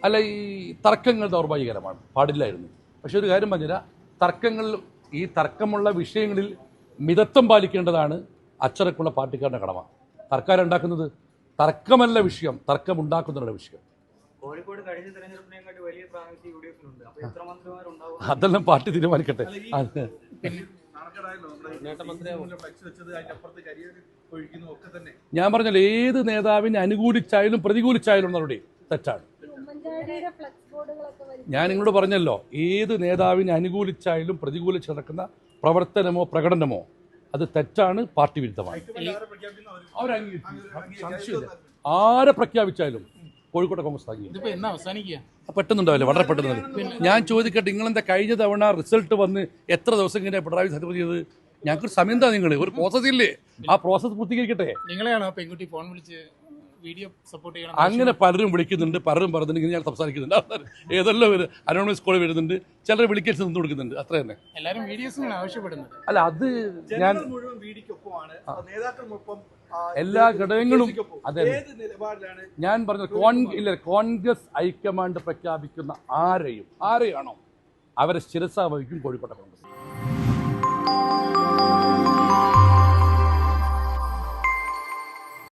അല്ല, ഈ തർക്കങ്ങൾ ദൗർഭാഗ്യകരമാണ്, പാടില്ലായിരുന്നു. പക്ഷെ ഒരു കാര്യം പറഞ്ഞില്ല, ഈ തർക്കമുള്ള വിഷയങ്ങളിൽ മിതത്വം പാലിക്കേണ്ടതാണ് അച്ചടക്കമുള്ള പാർട്ടിക്കാരുടെ കടമ. തർക്കം ഉണ്ടാക്കുന്നത് തർക്കമല്ല വിഷയം, തർക്കമുണ്ടാക്കുന്നതാണ് വിഷയം. അതെല്ലാം പാർട്ടി തീരുമാനിക്കട്ടെ. ഞാൻ പറഞ്ഞല്ലോ, ഏത് നേതാവിനെ അനുകൂലിച്ചായാലും പ്രതികൂലിച്ചായാലും നടപടി തെറ്റാണ്. ഞാൻ നിങ്ങളോട് പറഞ്ഞല്ലോ, ഏത് നേതാവിനെ അനുകൂലിച്ചായാലും പ്രതികൂലിച്ച് നടക്കുന്ന പ്രവർത്തനമോ പ്രകടനമോ അത് തെറ്റാണ്, പാർട്ടി വിരുദ്ധമാണ്. ആരെ പ്രഖ്യാപിച്ചാലും കോഴിക്കോട്ടെ കോൺഗ്രസ് പെട്ടെന്നുണ്ടാവില്ല, വളരെ പെട്ടെന്ന്. ഞാൻ ചോദിക്കട്ടെ, നിങ്ങളെന്താ കഴിഞ്ഞ തവണ റിസൾട്ട് വന്ന് എത്ര ദിവസം കഴിഞ്ഞാൽ പിണറായി സത്യം ചെയ്തത്? ഞങ്ങൾക്കൊരു സമയം എന്താ, നിങ്ങൾ ഒരു പ്രോസസ് ഇല്ലേ? ആ പ്രോസസ് പൂർത്തീകരിക്കട്ടെ. നിങ്ങളെയാണോ പെൺകുട്ടി ഫോൺ വിളിച്ച് വീഡിയോ സപ്പോർട്ട് ചെയ്യണം? അങ്ങനെ പലരും വിളിക്കുന്നുണ്ട്, പലരും പറഞ്ഞിട്ട് ഞാൻ സംസാരിക്കുന്നുണ്ട്. ഏതെല്ലാം അനോണിമസ് കോൾ വരുന്നുണ്ട്, ചിലർ വിളിക്കാൻ നിന്ന് കൊടുക്കുന്നുണ്ട്, അത്ര തന്നെ. എല്ലാവരും വീഡിയോസ് ആവശ്യപ്പെടുന്നത്. അല്ല, അത് ഞാൻ എല്ലാ ഘടകങ്ങളും അതെ ഞാൻ പറഞ്ഞു. കോൺഗ്രസ് ഹൈക്കമാൻഡ് പ്രഖ്യാപിക്കുന്ന ആരെയാണോ അവരെ ശിരസാ വഹിക്കും കോഴിക്കോട്ടെ കോൺഗ്രസ്.